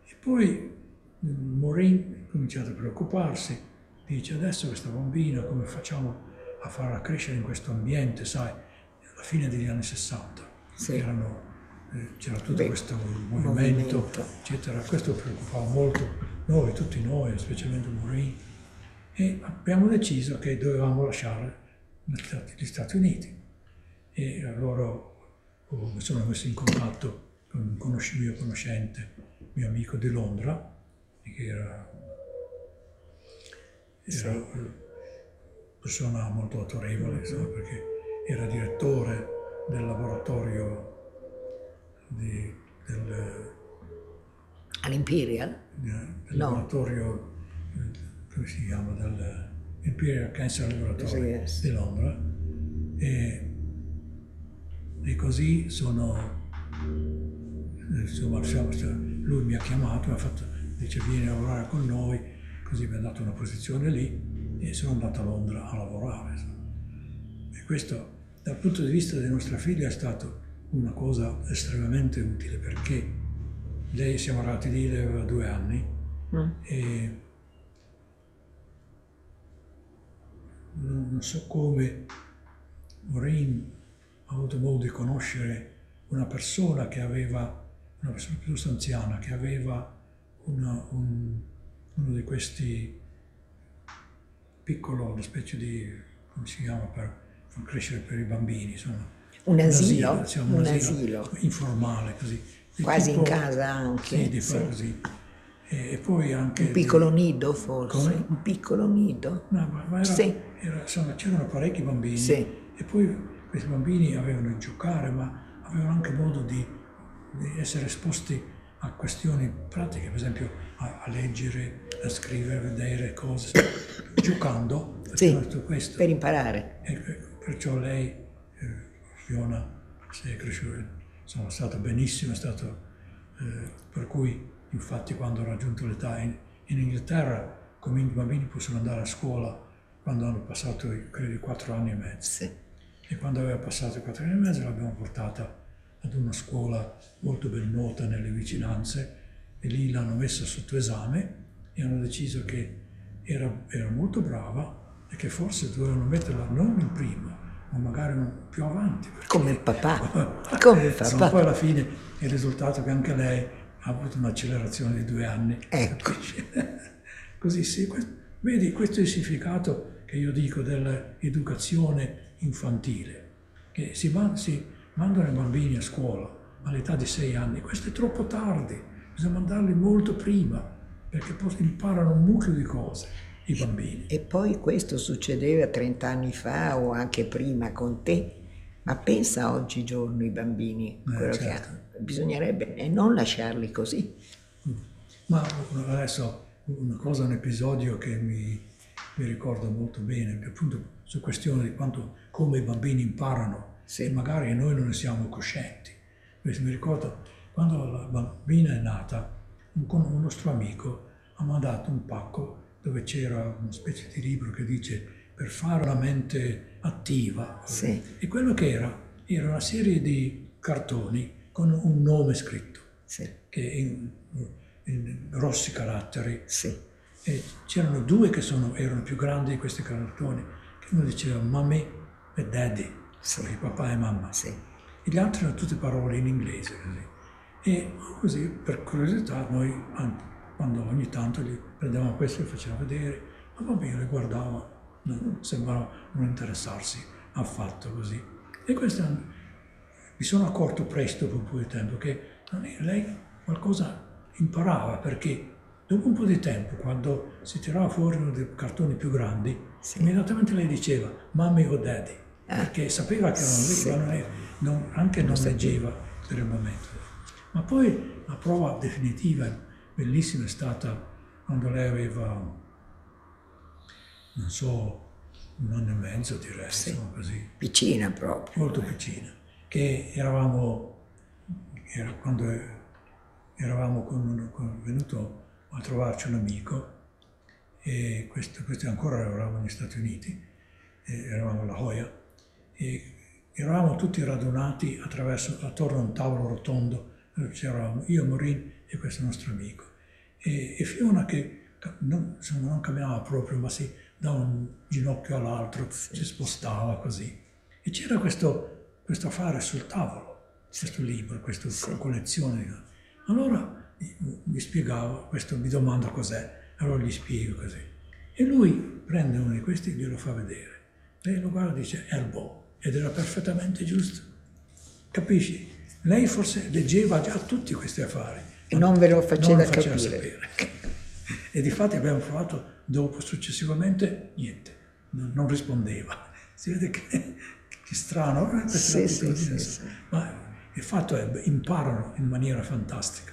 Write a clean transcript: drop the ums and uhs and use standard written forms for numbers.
E poi Maureen ha cominciato a preoccuparsi, dice adesso questa bambina come facciamo a farla crescere in questo ambiente, sai, alla fine degli anni 60 Sì. c'era tutto questo movimento, eccetera. Questo preoccupava molto noi, tutti noi, specialmente Maureen, e abbiamo deciso che dovevamo lasciare gli Stati Uniti. E loro mi sono messo in contatto con un mio conoscente, mio amico di Londra, che era una persona molto autorevole, insomma, perché era direttore del laboratorio all'Imperial? Del laboratorio, come si chiama, dell'Imperial Cancer Laboratory di Londra. E così insomma, lui mi ha chiamato, dice vieni a lavorare con noi, così mi ha dato una posizione lì e sono andato a Londra a lavorare. Insomma. E questo dal punto di vista di nostra figlia è stato una cosa estremamente utile, perché lei, siamo arrivati lì, lei aveva 2 anni e non so come Maureen ha avuto modo di conoscere una persona piuttosto anziana, che aveva uno di questi piccolo, una specie di, come si chiama, per far crescere per i bambini, insomma. Un asilo? Un asilo informale, così. Quasi tipo, in casa anche. Sì, di fare così. E poi anche... Un piccolo nido forse? Come? Un piccolo nido? No, ma insomma, c'erano parecchi bambini. Sì. E poi questi bambini avevano di giocare, ma avevano anche modo di essere esposti a questioni pratiche, per esempio a leggere, a scrivere, a vedere cose, giocando. Sì, questo. Per imparare. E perciò lei, Fiona, si è cresciuta, sono stata benissimo, è stato, per cui infatti quando ho raggiunto l'età in Inghilterra, come i bambini possono andare a scuola quando hanno passato, credo, i 4 anni e mezzo. Sì. E quando aveva passato i 4 anni e mezzo l'abbiamo portata ad una scuola molto ben nota nelle vicinanze e lì l'hanno messa sotto esame e hanno deciso che era molto brava e che forse dovevano metterla non in prima, ma magari più avanti. Come il papà. Come il papà. Poi alla fine il risultato è che anche lei ha avuto un'accelerazione di 2 anni. Ecco. Così sì, vedi, questo è il significato che io dico dell'educazione infantile, che si mandano i bambini a scuola all'età di 6 anni, questo è troppo tardi, bisogna mandarli molto prima, perché poi imparano un mucchio di cose, i bambini. E poi questo succedeva 30 anni fa o anche prima con te, ma pensa oggigiorno i bambini, quello certo. Che hanno. Bisognerebbe non lasciarli così. Ma adesso un episodio che mi ricordo molto bene, appunto su questione di come i bambini imparano, sì. E magari noi non ne siamo coscienti. Mi ricordo quando la bambina è nata, un nostro amico ha mandato un pacco dove c'era una specie di libro che dice per fare la mente attiva. Sì. E quello che era una serie di cartoni con un nome scritto, sì. Che in grossi caratteri. Sì. E c'erano 2 che erano più grandi di questi cartoni, che uno diceva mammy e daddy, sì. Papà e mamma. Sì. E gli altri erano tutte parole in inglese. Così. E così, per curiosità, noi quando ogni tanto gli prendevamo questo e facevamo vedere, ma bambino le guardava, non sembrava non interessarsi affatto così. E questo mi sono accorto presto, per un po' di tempo, che lei qualcosa imparava, perché dopo un po' di tempo, quando si tirava fuori uno dei cartoni più grandi, sì. Immediatamente lei diceva mammy o daddy, perché sapeva che erano lì, sì. Anche non leggeva per il momento. Ma poi la prova definitiva, bellissima, è stata quando lei aveva, non so, 1 anno e mezzo direi, sì. Insomma così. Piccina proprio. Molto piccina. Che quando eravamo venuto a trovarci un amico, e questo ancora eravamo negli Stati Uniti, eravamo a La Jolla, e eravamo tutti radunati attorno a un tavolo rotondo, dove c'eravamo io, Maureen e questo nostro amico. e Fiona che non camminava proprio, ma da un ginocchio all'altro si spostava così. E c'era questo affare sul tavolo, questo libro, questa collezione. Allora mi spiegava, questo mi domanda cos'è, allora gli spiego così. E lui prende uno di questi e glielo fa vedere. Lei lo guarda e dice Elbow, ed era perfettamente giusto. Capisci? Lei forse leggeva già tutti questi affari. E non ve lo faceva capire. sapere. E difatti abbiamo provato dopo, successivamente, niente, non rispondeva. Si vede che strano, Sì. ma il fatto è imparano in maniera fantastica.